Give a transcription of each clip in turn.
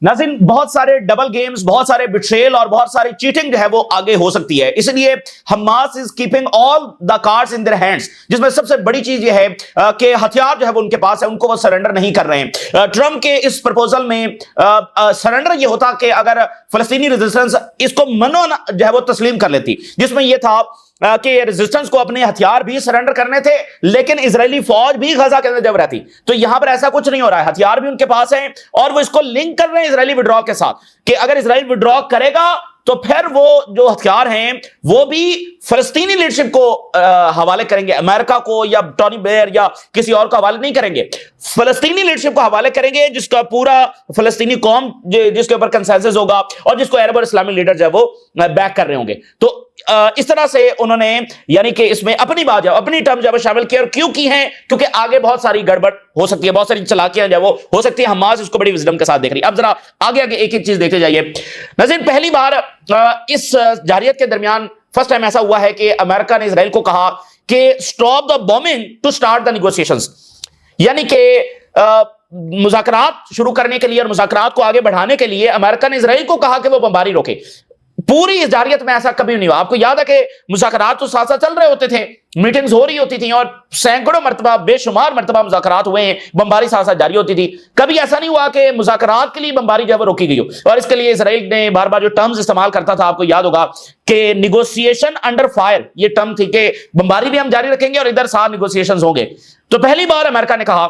नाज़रीन, बहुत सारे डबल गेम्स, बहुत सारे बिट्रेयल और बहुत सारी चीटिंग जो है वो आगे हो सकती है, इसलिए Hamas is keeping all the cards in their hands, जिसमें सबसे बड़ी चीज ये है कि हथियार जो है वो उनके पास है, उनको वो सरेंडर नहीं कर रहे हैं। ट्रंप के इस प्रपोजल में सरेंडर ये होता कि अगर फलस्तीनी रेजिस्टेंस इसको मनो जो है वो तस्लीम कर लेती, जिसमें यह था कि रेजिस्टेंस को अपने हथियार भी सरेंडर करने थे, लेकिन इजरायली फौज भी गजा के अंदर जब रहती। तो यहां पर ऐसा कुछ नहीं हो रहा है, हथियार भी उनके पास हैं और वो इसको लिंक कर रहे हैं इजरायली विड्रॉ के साथ कि अगर इजराइल विड्रॉ करेगा तो फिर वो जो हथियार हैं वो भी फलस्तीनी लीडरशिप को हवाले करेंगे, अमेरिका को या टॉनी ब्लेयर या किसी और को हवाले नहीं करेंगे, फलस्तीनी लीडरशिप को हवाले करेंगे, जिसका पूरा फलस्तीनी कौम जिसके ऊपर कंसेंसस होगा और जिसको अरब और इस्लामी लीडर जो है वो बैक कर रहे होंगे। तो इस तरह से उन्होंने यानी कि इसमें अपनी बात जो अपनी टर्म जो शामिल किया। और क्यों की है? क्योंकि आगे बहुत सारी गड़बड़ हो सकती है, बहुत सारी चालाकियां जो वो हो सकती है। हमास इसको बड़ी विजडम के साथ देख रही है। अब जरा आगे आगे एक एक चीज देखते जाइए। नाज़रीन, पहली बार इस जारियत के दरमियान फर्स्ट टाइम ऐसा हुआ है कि अमेरिका ने इजराइल को कहा कि stop the bombing to start the negotiations, यानी कि मुज़ाकरात शुरू करने के लिए और मुज़ाकरात को आगे बढ़ाने के लिए अमेरिका ने इजराइल को कहा कि वो बमबारी रोके। पूरी इस जारियत में ऐसा कभी नहीं हुआ। आपको याद है कि मुज़ाकरात तो साथ साथ चल रहे होते थे, मीटिंग्स हो रही होती थी और सैकड़ों मरतबा, बेशुमार मरतबा मुज़ाकरात हुए हैं, बमबारी साथ साथ जारी होती थी। कभी ऐसा नहीं हुआ कि मुज़ाकरात के लिए बमबारी जो है रोकी गई हो। और इसके लिए इजराइल ने बार बार जो टर्म्स इस्तेमाल करता था, आपको याद होगा कि निगोशिएशन अंडर फायर, ये टर्म थी कि बमबारी भी हम जारी रखेंगे और इधर साथ निगोशिएशन होंगे। तो पहली बार अमेरिका ने कहा,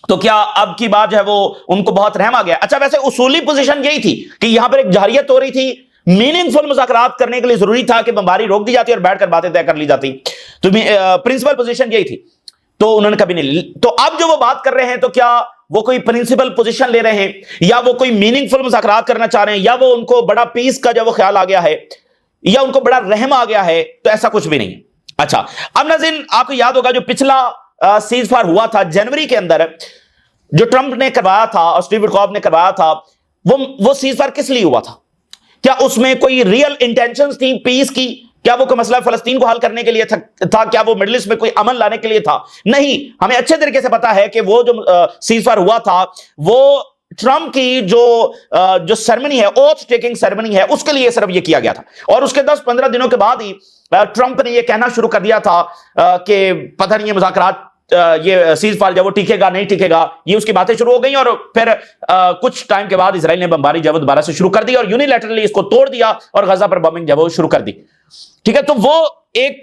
तो क्या अब की बात जो है वो उनको बहुत रहम आ गया? अच्छा, वैसे उसूली पोजीशन यही थी कि यहां पर एक जारियत हो रही थी, मीनिंगफुल मुज़ाकरात करने के लिए जरूरी था कि बमबारी रोक दी जाती और बैठकर बातें तय कर ली जाती। तो प्रिंसिपल पोजीशन यही थी, तो उन्होंने कभी नहीं ली। तो अब जो वो बात कर रहे हैं, तो क्या वो कोई प्रिंसिपल पोजीशन ले रहे हैं, या वो कोई मीनिंगफुल मुज़ाकरात करना चाह रहे हैं, या वो उनको बड़ा पीस का जो वो ख्याल आ गया है, या उनको बड़ा रहम आ गया है? तो ऐसा कुछ भी नहीं। अच्छा, अब नाज़रीन, आपको याद होगा जो पिछला सीज फायर हुआ था जनवरी के अंदर, जो ट्रंप ने करवाया था और स्टीव विटकॉफ ने करवाया था, वो सीज फायर किस लिए हुआ था? क्या उसमें कोई रियल इंटेंशंस थी पीस की? क्या वो कोई मसला फलस्तीन को हल करने के लिए था? क्या वो मिडिल ईस्ट में कोई अमन लाने के लिए था? नहीं। हमें अच्छे तरीके से पता है कि वो जो सीज फायर हुआ था, वो ट्रंप की जो सेरेमनी है, ओथ टेकिंग सेरेमनी है, उसके लिए सिर्फ ये किया गया था। और उसके 10-15 दिनों के बाद ही ट्रंप ने ये कहना शुरू कर दिया था कि पता नहीं ये मुज़ाकरात, ये सीज फायर जब वो टिकेगा नहीं टिकेगा, ये उसकी बातें शुरू हो गई। और फिर कुछ टाइम के बाद इजराइल ने बमबारी जब दोबारा से शुरू कर दी और यूनिलैटरली इसको तोड़ दिया और गजा पर बॉम्बिंग जब वो शुरू कर दी। ठीक है, तो वो एक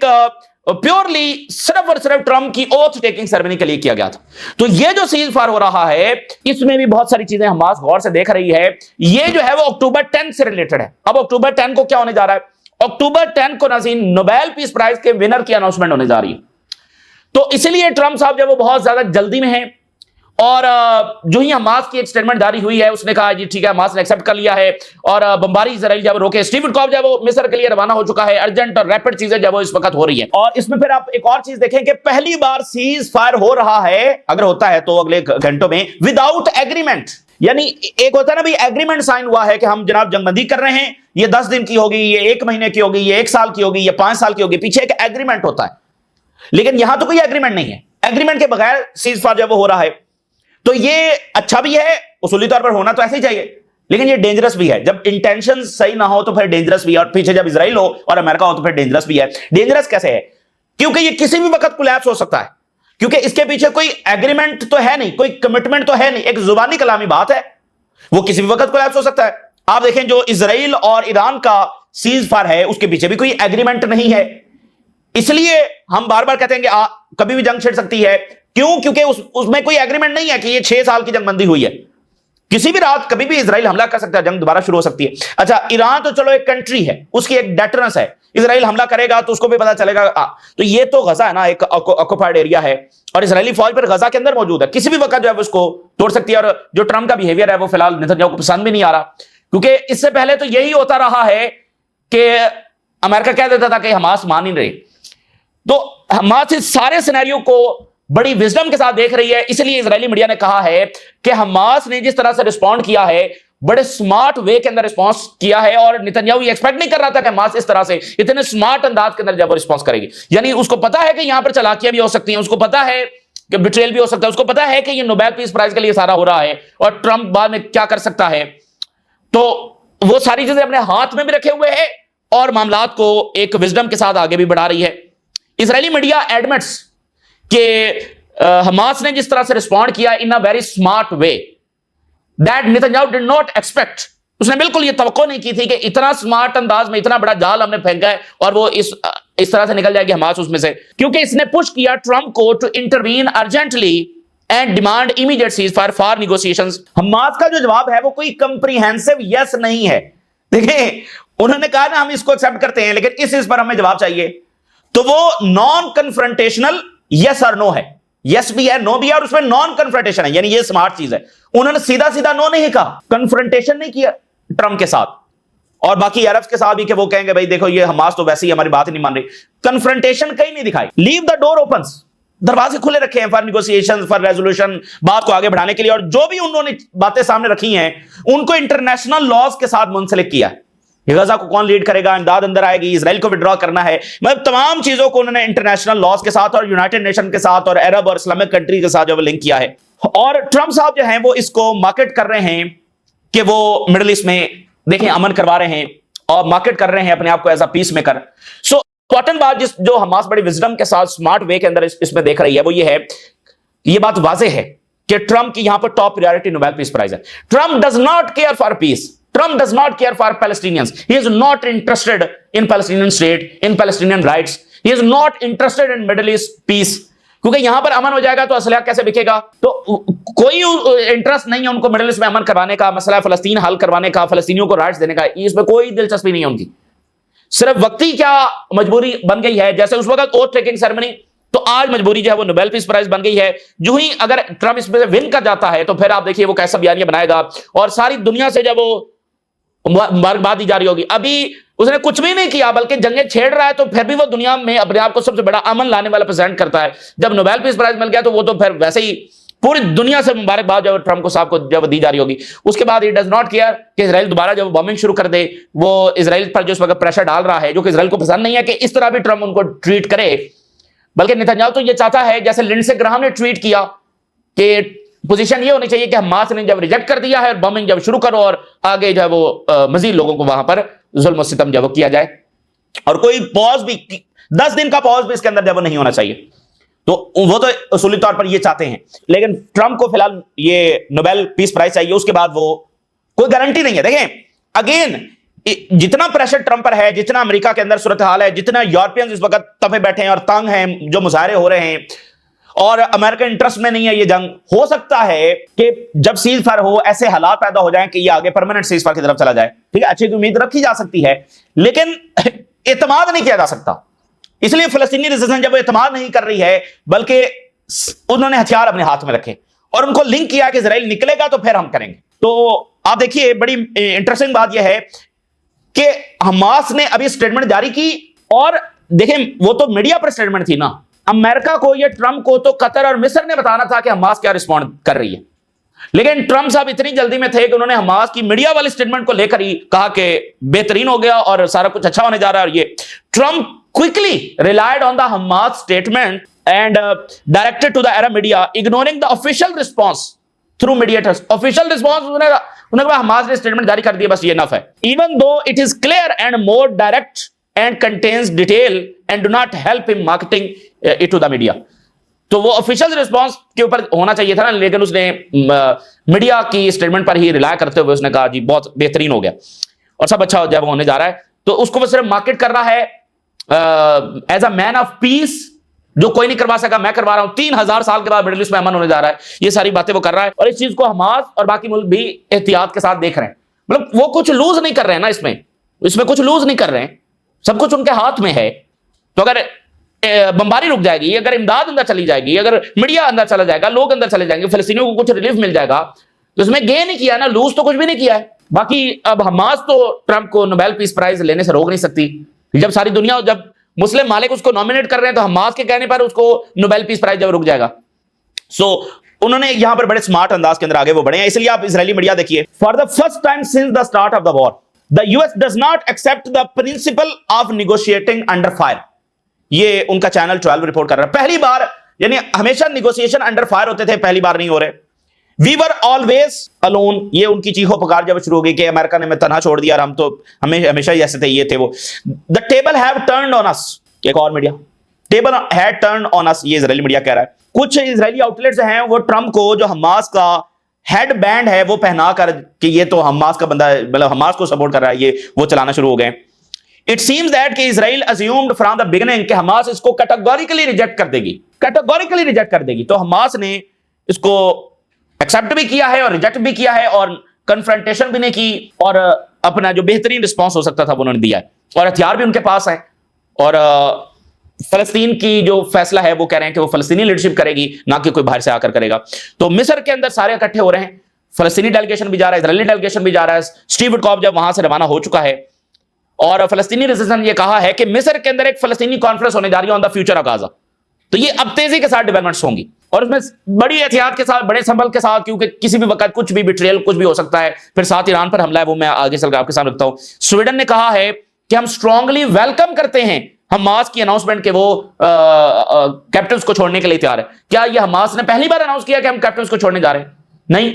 प्योरली सिर्फ और सिर्फ ट्रंप की ओथ टेकिंग सेरेमनी के लिए किया गया था। तो ये जो सीज फायर हो रहा है, इसमें भी बहुत सारी चीजें हमास गौर से देख रही है। ये जो है वो अक्टूबर 10 से रिलेटेड है। अब अक्टूबर 10 को क्या होने जा रहा है? अक्टूबर 10 को नाज़रीन नोबेल पीस प्राइज के विनर की अनाउंसमेंट होने जा रही है। तो इसलिए ट्रंप साहब जब वो बहुत ज्यादा जल्दी में हैं, और जो ही हमास की एक स्टेटमेंट जारी हुई है, उसने कहा जी ठीक है, हमास ने एक्सेप्ट कर लिया है और बमबारी इजराइल जब रोके। स्टीव विटकॉफ जब वो मिस्र के लिए रवाना हो चुका है। अर्जेंट और रैपिड चीजें जब वो इस वक्त हो रही है। और इसमें फिर आप एक और चीज देखें कि पहली बार सीज फायर हो रहा है, अगर होता है तो अगले घंटों में, विदाउट एग्रीमेंट। यानी एक होता है ना भाई, एग्रीमेंट साइन हुआ है कि हम जनाब जंगबंदी कर रहे हैं, ये 10 दिन की होगी, ये 1 महीने की होगी, ये 1 साल की होगी, ये 5 साल की होगी, पीछे एक एग्रीमेंट होता है। लेकिन यहां तो कोई एग्रीमेंट नहीं है। एग्रीमेंट के बगैर सीज फायर जब हो रहा है, तो ये अच्छा भी है, उसूली तौर पर होना तो ऐसे ही चाहिए, लेकिन ये डेंजरस भी है। जब इंटेंशन सही ना हो तो फिर डेंजरस भी है, और पीछे जब इजराइल हो और अमेरिका हो तो फिर डेंजरस भी है। डेंजरस कैसे है? क्योंकि ये किसी भी वक्त कोलैप्स हो सकता है, क्योंकि इसके पीछे कोई एग्रीमेंट तो है नहीं, कोई कमिटमेंट तो है नहीं, एक जुबानी कलामी बात है, वो किसी भी वक्त कोलैप्स हो सकता है। आप देखें जो इजराइल और ईरान का सीज फायर है, उसके पीछे भी कोई एग्रीमेंट नहीं है। इसलिए हम बार बार कहते हैं कि कभी भी जंग छिड़ सकती है। क्यों? क्योंकि उसमें कोई एग्रीमेंट नहीं है कि ये 6 साल की जंगबंदी हुई है। किसी भी रात कभी भी इजराइल हमला कर सकता है, जंग दोबारा शुरू हो सकती है। अच्छा, ईरान तो चलो एक कंट्री है, उसकी एक डेटरेंस है, इजराइल हमला करेगा तो उसको भी पता चलेगा। तो ये तो गजा है ना, एक ऑक्युपाइड एरिया है और इजरायली फौज पर गजा के अंदर मौजूद है, किसी भी वक्त जो है उसको तोड़ सकती है। और जो ट्रंप का बिहेवियर है वो फिलहाल नेतन्याहू को पसंद भी नहीं आ रहा, क्योंकि इससे पहले तो यही होता रहा है कि अमेरिका कह देता था कि हमास मान ही नहीं। तो हमास इस सारे सिनेरियो को बड़ी विजडम के साथ देख रही है। इसलिए इजरायली मीडिया ने कहा है कि हमास ने जिस तरह से रिस्पॉन्ड किया है, बड़े स्मार्ट वे के अंदर रिस्पॉन्स किया है, और नेतन्याहू ये एक्सपेक्ट नहीं कर रहा था कि हमास इस तरह से इतने स्मार्ट अंदाज के अंदर जब रिस्पॉन्स करेगी। यानी उसको पता है कि यहां पर चालाकियां भी हो सकती हैं, उसको पता है कि बिट्रेयल भी हो सकता है, उसको पता है कि ये नोबेल पीस प्राइज के लिए सारा हो रहा है और ट्रंप बाद में क्या कर सकता है, तो वो सारी चीजें अपने हाथ में भी रखे हुए है और मामलात को एक विजडम के साथ आगे भी बढ़ा रही है। इजरायली मीडिया एडमिट्स कि हमास ने जिस तरह से रिस्पॉन्ड किया in a very smart way that Netanyahu did not expect, उसने बिल्कुल ये तवक्को नहीं की थी कि इतना स्मार्ट अंदाज में इतना बड़ा जाल हमने फेंका है और वो इस तरह से निकल जाएगी हमास उसमें से, क्योंकि इसने पुश किया ट्रंप को to intervene urgently and demand immediate cease fire for negotiations. Hamas का जो जवाब है वो कोई कंप्रीहेंसिव यस नहीं है। देखिए उन्होंने कहा ना हम इसको एक्सेप्ट करते हैं लेकिन इस पर हमें जवाब चाहिए, तो वो नॉन कन्फ्रंटेशनल यस और नो है, यस भी है नो भी है और उसमें नॉन कन्फ्रंटेशन है, यानी ये स्मार्ट चीज है। उन्होंने सीधा सीधा नो नहीं कहा, कन्फ्रंटेशन नहीं किया ट्रंप के साथ और बाकी अरब के साथ भी कि वो कहेंगे भाई देखो ये हमास तो वैसे ही हमारी बात ही नहीं मान रही, कन्फ्रंटेशन कहीं नहीं दिखाई। लीव द डोर ओपन, दरवाजे खुले रखे हैं फॉर निगोशिएशन फॉर रेजोल्यूशन, बात को आगे बढ़ाने के लिए, और जो भी उन्होंने बातें सामने रखी हैं उनको इंटरनेशनल लॉज के साथ मुंसलिक किया है। गजा को कौन लीड करेगा, इमदाद अंदर आएगी, इजराइल को विड्रॉ करना है, मतलब तमाम चीजों को उन्होंने इंटरनेशनल लॉज के साथ और यूनाइटेड नेशन के साथ और अरब और इस्लामिक कंट्री के साथ जो लिंक किया है। और ट्रंप साहब जो हैं वो इसको मार्केट कर रहे हैं कि वो मिडिल ईस्ट में देखें अमन करवा रहे हैं और मार्केट कर रहे हैं अपने आप को as a peace maker. So important बात जो हमास बड़ी विजडम के साथ स्मार्ट वे के अंदर इसमें देख रही है वो ये है, ये बात वाज़ेह है कि ट्रंप की यहां पर top priority Nobel peace prize है। Trump does not care for peace, Trump does not care for Palestinians. He is not interested in Palestinian state, in Palestinian rights. He is not interested in Middle East peace. क्योंकि यहां पर अमन हो जाएगा तो असला कैसे बिकेगा, तो कोई इंटरेस्ट नहीं है उनको मिडिल ईस्ट में अमन करवाने का, मसला फलस्तीन हल करवाने का, फलस्तीनियों को राइट्स देने का, इसमें कोई दिलचस्पी नहीं है उनकी। सिर्फ वक्ती क्या मजबूरी बन गई है, जैसे उस वक्त ओथ टेकिंग सेरेमनी, तो आज मजबूरी जो है वो नोबेल पीस प्राइज बन गई है। जो ही अगर ट्रंप इसमें विन कर जाता है तो फिर आप देखिए वो कैसा बयानिया बनाएगा और सारी दुनिया से जब वो मुबारकबाद दी जा रही होगी। अभी उसने कुछ भी नहीं किया बल्कि जंगें छेड़ रहा है, तो फिर भी वो दुनिया में अपने आप को सबसे बड़ा अमन लाने वाला प्रेजेंट करता है। जब नोबेल पीस प्राइज मिल गया तो वो तो फिर वैसे ही पूरी दुनिया से मुबारकबाद जब ट्रंप को साहब को जब दी जा रही होगी। उसके बाद ही डज नॉट केयर कि इजराइल दोबारा जब बॉम्बिंग शुरू कर दे, वो इजराइल पर जो इस वक्त प्रेशर डाल रहा है जो कि इजराइल को पसंद नहीं है कि इस तरह भी ट्रंप उनको ट्रीट करे, बल्कि नेतन्याहू तो ये चाहता है जैसे लिंडसे ग्राहम ने ट्वीट किया कि पोजीशन ये होनी चाहिए कि हमास ने जब रिजेक्ट कर दिया है और बॉम्बिंग जब शुरू करो और आगे जो है वो मजीद लोगों को वहां पर जुल्म सितम जब किया जाए और कोई पॉज भी 10 दिन का पॉज भी इसके अंदर जब नहीं होना चाहिए। तो वो तो उसूली तौर पर ये चाहते हैं, लेकिन ट्रंप को फिलहाल ये नोबेल पीस प्राइज चाहिए, उसके बाद वो कोई गारंटी नहीं है। देखें अगेन जितना प्रेशर ट्रंप पर है, जितना अमेरिका के अंदर सूरत हाल है, जितना यूरोपियंस इस वक्त तपे बैठे हैं और तंग हैं, जो मुजाहरे हो रहे हैं और अमेरिकन इंटरेस्ट में नहीं है ये जंग, हो सकता है कि जब सीज फायर हो ऐसे हालात पैदा हो जाएं कि ये आगे परमानेंट सीज फायर की तरफ चला जाए। ठीक है, अच्छी उम्मीद रखी जा सकती है लेकिन एतमाद नहीं किया जा सकता। इसलिए फलस्तीनी रेजिस्टेंस जब एतमाद नहीं कर रही है बल्कि उन्होंने हथियार अपने हाथ में रखे और उनको लिंक किया कि इजराइल निकलेगा तो फिर हम करेंगे। तो आप देखिए बड़ी इंटरेस्टिंग बात यह है कि हमास ने अभी स्टेटमेंट जारी की और देखें वो तो मीडिया पर स्टेटमेंट थी ना, अमेरिका को या ट्रंप को तो कतर और मिस्र ने बताना था कि हमास क्या रिस्पॉन्ड कर रही है, लेकिन ट्रंप साहब इतनी जल्दी में थे कि उन्होंने हमास की मीडिया वाली स्टेटमेंट को लेकर ही कहा कि बेहतरीन हो गया और सारा कुछ अच्छा होने जा रहा है। और ये Trump quickly relied on the Hamas statement and directed to the Arab media ignoring the official response through mediators. Official response उन्होंने कहा हमास ने स्टेटमेंट जारी कर दिया, बस ये इनफ है, even though it is clear and more direct and contains detail and do not help in marketing it to the media। तो वो ऑफिशियल रिस्पांस के ऊपर होना चाहिए था ना, लेकिन उसने मीडिया की स्टेटमेंट पर ही रिलाय करते हुए उसने कहा जी बहुत बेहतरीन हो गया और सब अच्छा जब होने जा रहा है, तो उसको वो सिर्फ मार्केट कर रहा है as a man of peace, जो कोई नहीं करवा सका मैं करवा रहा हूं, 3000 साल के बाद मिडिल ईस्ट में अमन होने जा रहा है, ये सारी बातें वो कर रहा है। और इस चीज को हमास और बाकी मुल्क भी एहतियात के साथ देख रहे हैं, मतलब वो कुछ लूज नहीं कर रहे हैं ना, इसमें कुछ लूज नहीं कर रहे हैं, सब कुछ उनके हाथ में है। तो अगर बमबारी रुक जाएगी, अगर इमदाद अंदर चली जाएगी, अगर मीडिया अंदर चला जाएगा, लोग अंदर चले जाएंगे, फिलिस्तीनियों को कुछ रिलीफ मिल जाएगा, तो इसमें गेन नहीं किया ना, लूज तो कुछ भी नहीं किया है। बाकी अब हमास तो ट्रंप को नोबेल पीस प्राइज लेने से रोक नहीं सकती, जब सारी दुनिया जब मुस्लिम मालिक उसको नॉमिनेट कर रहे हैं तो हमास के कहने पर उसको नोबेल पीस प्राइज जब रुक जाएगा। सो उन्होंने यहां पर बड़े स्मार्ट अंदाज के अंदर आगे वो बढ़े हैं। इसलिए आप इजरायली मीडिया देखिए, for the first time since the start of the war the US does not accept the principle of negotiating under fire. ये उनका चैनल 12 रिपोर्ट कर रहा है। पहली बार यानी हमेशा निगोशिएशन अंडर फायर होते थे, पहली बार नहीं हो रहे। वी वर ऑलवेज अलोन, ये उनकी चीखों पुकार जब शुरू हो गई कि अमेरिका ने हमें तनहा छोड़ दिया और हम तो हमेशा ही ऐसे थे, ये थे वो। The table have turned on us, एक और media, table had turned on us, ये इजरायली मीडिया कह रहा है। कुछ इजरायली आउटलेट्स हैं वो ट्रंप को जो हमास का हेड बैंड है वो पहना कर कि ये तो हमास का बंदा, मतलब हमास को सपोर्ट कर रहा है, ये वो चलाना शुरू हो गए। इट सीम्स दैट कि Israel assumed from the beginning कि हमास इसको कैटेगोरिकली रिजेक्ट कर देगी, कैटेगोरिकली रिजेक्ट कर देगी। तो हमास ने इसको एक्सेप्ट भी किया है और रिजेक्ट भी किया है और कन्फ्रंटेशन भी नहीं की, और अपना जो बेहतरीन रिस्पॉन्स हो सकता था वो उन्होंने दिया है, और हथियार भी उनके पास है। और फलस्तीन की जो फैसला है वो कह रहे हैं कि वो फलस्तीनी लीडरशिप करेगी, ना कि कोई बाहर से आकर करेगा। तो मिस्र के अंदर सारे इकट्ठे हो रहे हैं, फलस्तीनी डेलीगेशन भी जा रहा है, इजरायली डेलीगेशन भी जा रहा है। स्टीव विटकॉफ जब वहां से रवाना हो चुका है, और फलस्तीनी रेजिस्टेंस ये कहा है कि मिस्र के अंदर एक फलस्तीनी कॉन्फ्रेंस होने जा रही है on the future of Gaza. तो ये अब तेजी के साथ डेवलपमेंट्स होंगी, और उसमें बड़ी एहतियात के साथ, बड़े संभल के साथ, क्योंकि किसी भी वक्त कुछ भी बिट्रेयल कुछ भी हो सकता है। फिर साथ ईरान पर हमला है, वो मैं आगे चलकर आपके सामने रखता हूं। स्वीडन ने कहा है कि हम स्ट्रांगली वेलकम करते हैं हमास की अनाउंसमेंट के वो कैप्टन्स को छोड़ने के लिए तैयार है। क्या ये हमास ने पहली बार अनाउंस किया कि हम कैप्टन्स को छोड़ने जा रहे हैं? नहीं,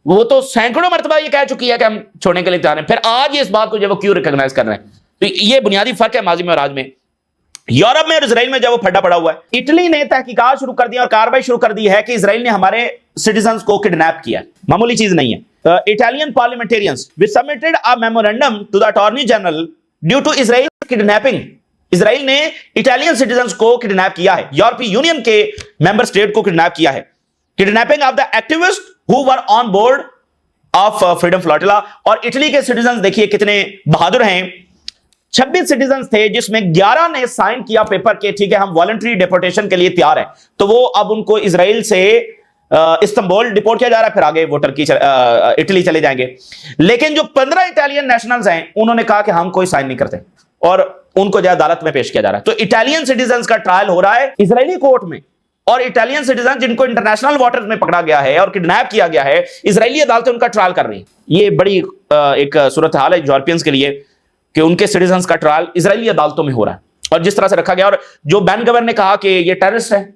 वो तो सैकड़ों मरतबा ये कह चुकी है कि हम छोड़ने के लिए तैयार हैं। फिर आज ये इस बात को जो वो क्यों रिकॉग्नाइज कर रहे हैं? तो ये बुनियादी फर्क है माजी में और आज में। यूरोप में और इजराइल में जब वो फड्डा पड़ा हुआ है, इटली ने तहकीकात शुरू कर दी और कार्रवाई शुरू कर दी है कि इजराइल ने हमारे सिटीजन्स को किडनैप किया। मामूली चीज नहीं है। Italian parliamentarians we submitted a memorandum to the attorney general due to Israel kidnapping. Israel ने इटालियन सिटीजन्स को किडनैप किया है, यूरोपीय यूनियन के मेंबर स्टेट को किडनैप किया है। Kidnapping of the activist who were on board of freedom flotilla. और इटली के सिटीजन्स देखिए कितने बहादुर हैं। 26 सिटीजन्स थे जिसमें 11 ने साइन किया पेपर के ठीक है हम वॉलंटरी डिपोर्टेशन के लिए तैयार हैं। तो वो अब उनको इजराइल से इस्तांबुल डिपोर्ट किया जा रहा है, फिर आगे वो टर्की इटली चले जाएंगे। लेकिन जो 15 इटालियन नेशनल्स हैं उन्होंने कहा कि हम कोई साइन नहीं करते, और उनको जो अदालत में पेश किया जा रहा है। तो इटालियन सिटीजन्स का ट्रायल हो रहा है इजरायली कोर्ट में, और इटालियन सिटीजन जिनको इंटरनेशनल वाटर्स में पकड़ा गया है और किडनैप किया गया है, इजरायली अदालतें उनका ट्रायल कर रही हैं। ये बड़ी एक सूरत हाल है यूरोपियंस के लिए कि उनके सिटीजन्स का ट्रायल इजरायली अदालतों में हो रहा है, और जिस तरह से रखा गया। और जो बैन गवर्नर ने कहा कि ये टेररिस्ट है,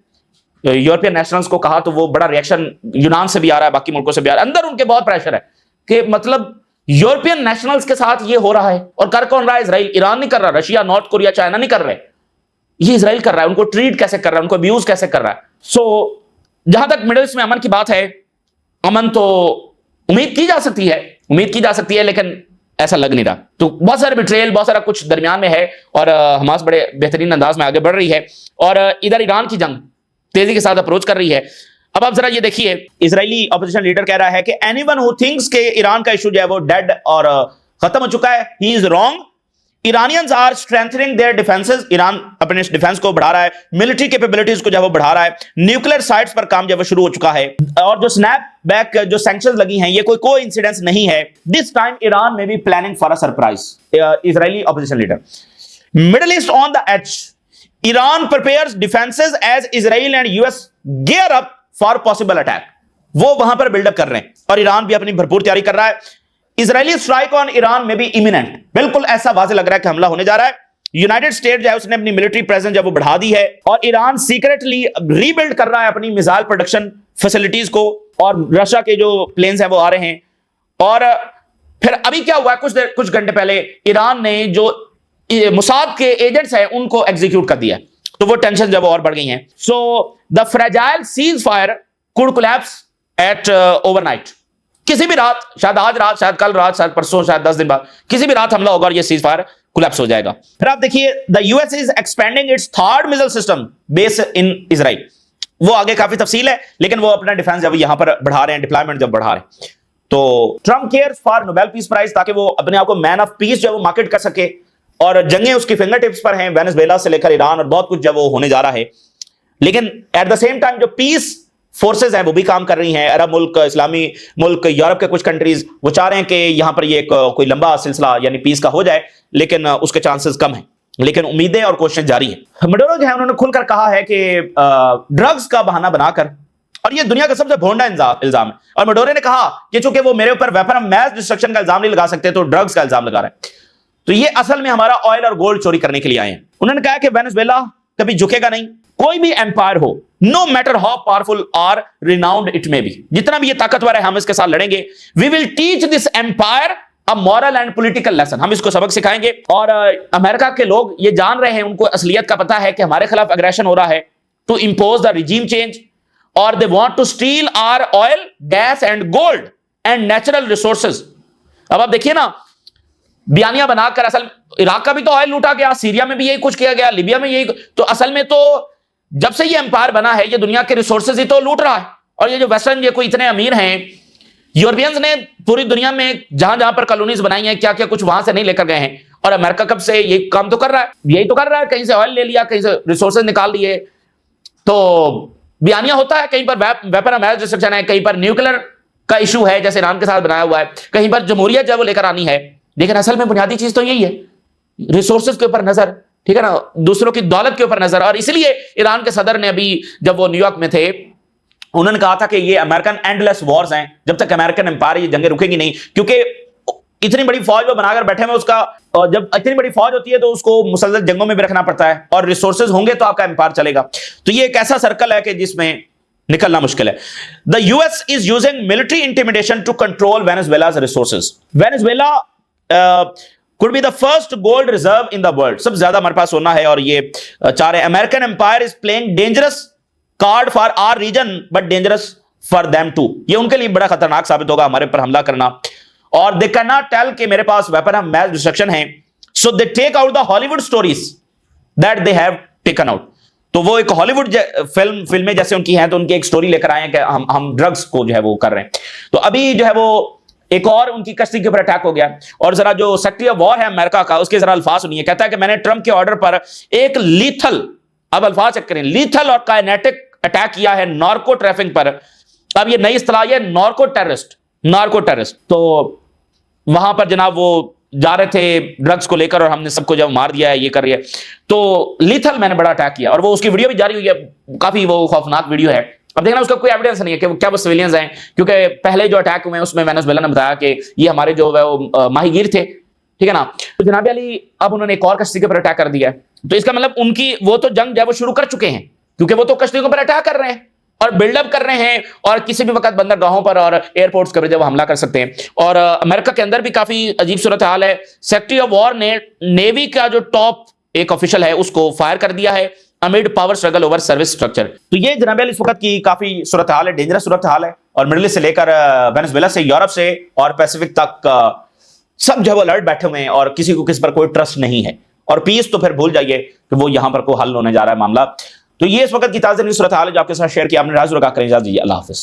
यूरोपियन नेशनल्स को कहा, तो वो बड़ा रिएक्शन यूनान से भी आ रहा है, बाकी मुल्कों से भी आ रहा है। अंदर उनके बहुत प्रेशर है कि मतलब यूरोपियन नेशनल्स के साथ ये हो रहा है, और कर कौन रहा है? इजराइल। ईरान नहीं कर रहा, रशिया, नॉर्थ कोरिया, चाइना नहीं कर रहे, ये इजराइल कर रहा है। उनको ट्रीट कैसे कर रहा है, उनको अब्यूज कैसे कर रहा है। सो जहां तक मिडिल ईस्ट में अमन की बात है, अमन तो उम्मीद की जा सकती है, लेकिन ऐसा लग नहीं रहा। तो बहुत सारे बिट्रेयल, बहुत सारा कुछ दरमियान में है, और हमास बड़े बेहतरीन अंदाज में आगे बढ़ रही है, और इधर ईरान की जंग तेजी के साथ अप्रोच कर रही है। अब आप जरा ये देखिए, इजरायली ऑपोजिशन लीडर कह रहा है कि एनीवन हु थिंक्स के ईरान का इशू जो है वो डेड और खत्म हो चुका है, he is wrong. Iranians are strengthening their defences, Iran अपने डिफेंस को बढ़ा रहा है, मिलिट्री कैपेबिलिटीज को जो है वो बढ़ा रहा है, न्यूक्लियर साइट्स पर काम जो है शुरू हो चुका है, और जो स्नैप बैक जो सैंक्शंस लगी हैं ये कोई इंसिडेंस नहीं है। This time Iran may be planning for a surprise. Israeli opposition leader, middle east on the edge, Iran prepares defences as Israel and US gear up for possible attack. वो वहां पर buildup कर रहे हैं, और Iran भी अपनी भरपूर तैयारी कर रहा है। इजरायली स्ट्राइक ऑन ईरान में भी इमिनेंट, बिल्कुल ऐसा वाज़ेह लग रहा है कि हमला होने जा रहा है। यूनाइटेड स्टेट जो है उसने अपनी मिलिट्री प्रेजेंस जब वो बढ़ा दी है, और ईरान सीक्रेटली रीबिल्ड कर रहा है अपनी मिसाइल प्रोडक्शन फैसिलिटीज को, और रशिया के जो प्लेन्स हैं वो आ रहे हैं। और फिर अभी क्या हुआ, कुछ घंटे पहले ईरान ने जो मुसाद के एजेंट्स हैं उनको एग्जीक्यूट कर दिया, तो वो टेंशन जब और बढ़ गई हैं। So the fragile cease fire could collapse at overnight. किसी भी रात, शायद आज रात, शायद कल रात, शायद परसों, शायद 10 दिन बाद, किसी भी रात हमला होगा और ये सीज फायर कोलैप्स हो जाएगा। फिर आप देखिए, the US is expanding it's third missile system base in Israel. वो आगे काफी तफसील है, लेकिन वो अपना डिफेंस जब यहां पर बढ़ा रहे हैं, डिप्लॉयमेंट जब बढ़ा रहे हैं। तो Trump cares for Nobel peace prize, ताकि वो अपने आप को मैन ऑफ पीस जो है वो मार्केट कर सके, और जंगें उसकी फिंगर टिप्स पर हैं, वेनेजुएला से लेकर ईरान, और बहुत कुछ जब वो होने जा रहा है। लेकिन एट द सेम टाइम जो पीस फोर्सेज हैं वो भी काम कर रही हैं। अरब मुल्क, इस्लामी मुल्क, यूरोप के कुछ कंट्रीज वो चाह रहे हैं कि यहां पर ये कोई लंबा सिलसिला यानी पीस का हो जाए, लेकिन उसके चांसेस कम हैं। लेकिन उम्मीदें और कोशिशें जारी हैं। मडोरो जो है उन्होंने खुलकर कहा है कि ड्रग्स का बहाना बनाकर, और ये दुनिया का सबसे भोंडा इल्जाम है, और मडोरो ने कहा कि चूंकि वो मेरे ऊपर वेपन ऑफ मैस डिस्ट्रक्शन का इल्जाम नहीं लगा सकते, तो ड्रग्स का इल्जाम लगा रहे हैं। तो ये असल में हमारा ऑयल और गोल्ड चोरी करने के लिए आए हैं। उन्होंने कहा कि वेनेजुएला कभी झुकेगा नहीं, कोई भी एम्पायर हो, नो मैटर हाउ पावरफुल और रिनाउंड इट मे बी, जितना भी ये ताकतवर है, हम इसके साथ लड़ेंगे। We will teach this empire a moral and political lesson, हम इसको सबक सिखाएंगे। और अमेरिका के लोग ये जान रहे हैं, उनको असलियत का पता है कि हमारे खिलाफ अग्रेशन हो रहा है, to impose the regime change, और they want to steal our oil, gas and gold and natural resources. अब आप देखिए ना, बयानियां बनाकर, असल इराक का भी तो ऑयल लूटा गया, सीरिया में भी यही कुछ किया गया, लिबिया में यही, तो असल में तो जब से ये एम्पायर बना है, ये दुनिया के रिसोर्सेज ही तो लूट रहा है। और ये जो वेस्टर्न, ये कोई इतने अमीर हैं, यूरोपियंस ने पूरी दुनिया में जहां जहां पर कॉलोनीज बनाई हैं, क्या क्या कुछ वहां से नहीं लेकर गए हैं। और अमेरिका कब से ये काम तो कर रहा है, यही तो कर रहा है, कहीं से ऑयल ले लिया, कहीं से रिसोर्सेज निकाल लिए। तो बयानिया होता है, कहीं पर वेपन ऑफ मैस डिस्ट्रक्शन है, कहीं पर न्यूक्लियर का इशू है जैसे ईरान के साथ बनाया हुआ है, कहीं पर जमहूरियत जब वो लेकर आनी है। लेकिन असल में बुनियादी चीज तो यही है, रिसोर्सेज के ऊपर नजर, ठीक है ना, दूसरों की दौलत के ऊपर नजर। और इसलिए ईरान के सदर ने अभी, जब वो न्यूयॉर्क में थे, उन्होंने कहा था कि ये अमेरिकन एंडलेस वॉर्स हैं, जब तक अमेरिकन एम्पायर, ये जंगें रुकेंगी नहीं, क्योंकि इतनी बड़ी फौज वो बनाकर बैठे हुए, उसका, और जब इतनी बड़ी फौज होती है तो उसको मुसलसल जंगों में भी रखना पड़ता है, और रिसोर्सेज होंगे तो आपका एम्पायर चलेगा। तो ये एक ऐसा सर्कल है कि जिसमें निकलना मुश्किल है। The US is using military intimidation to control Venezuela's resources. Venezuela could be the first gold reserve in the world, सबसे ज्यादा हमारे पास सोना है, और ये चाह रहे American empire is playing dangerous card for our region but dangerous for them too. ये उनके लिए बड़ा खतरनाक साबित होगा हमारे पर हमला करना। और दे कैन नॉट टेल कि मेरे पास वेपन ऑफ मैस डिस्ट्रक्शन है, so they take out the Hollywood stories that they have taken out. तो वो एक हॉलीवुड फिल्में जैसे उनकी हैं, तो उनकी एक स्टोरी लेकर आए हैं कि हम ड्रग्स को जो है वो कर रहे हैं। तो अभी जो है वो एक और उनकी कश्ती के ऊपर अटैक हो गया। और जरा जो सेक्रेटरी ऑफ वॉर है अमेरिका का, उसके जरा अल्फाज सुनिए। कहता है कि मैंने ट्रंप के ऑर्डर पर एक लीथल, अब अल्फाज चेक करें, लीथल और काइनेटिक अटैक किया है नार्को ट्रैफिकिंग पर। अब ये नई इस्तेलाह है, नार्को टेररिस्ट। तो वहां पर जनाब वो जा रहे थे ड्रग्स को लेकर, और हमने सबको जब मार दिया है, ये कर रही है। तो लीथल मैंने बड़ा अटैक किया, और वो उसकी वीडियो भी जारी हुई है, काफी वो खौफनाक वीडियो है। अब देखना, उसका कोई एविडेंस नहीं है कि क्या वो सिविलियंस हैं, क्योंकि पहले जो अटैक हुए उसमें वेनेजुएला ने बताया कि ये हमारे जो वो माहीगीर थे, ठीक है ना। तो जनाब अली अब उन्होंने एक और कश्ती के ऊपर अटैक कर दिया है। तो इसका मतलब उनकी वो तो जंग जो वो शुरू कर चुके हैं, क्योंकि वो तो कश्तियों के ऊपर अटैक कर रहे हैं और बिल्डअप कर रहे हैं, और किसी भी वक्त बंदरगाहों पर और एयरपोर्ट्स पर जब हमला कर सकते हैं। और अमेरिका के अंदर भी काफी अजीब सूरत हाल है। सेक्रेटरी ऑफ वॉर ने नेवी का जो टॉप एक ऑफिशियल है उसको फायर कर दिया है amid power struggle over service structure. तो ये जनाब इस वक्त की काफी सूरत हाल है, डेंजरस सूरत हाल है। और मिडिल ईस्ट से लेकर वेनेजुएला से, यूरोप से और पैसिफिक तक सब जो अलर्ट बैठे हुए हैं, और किसी को किस पर कोई ट्रस्ट नहीं है। और पीस तो फिर भूल जाइए कि वो यहां पर कोई हल होने जा रहा है मामला। तो ये इस वक्त की ताजा सूरत हाल है जो आपके साथ शेयर किया। आपने राज करें, अल्लाह हाफिज।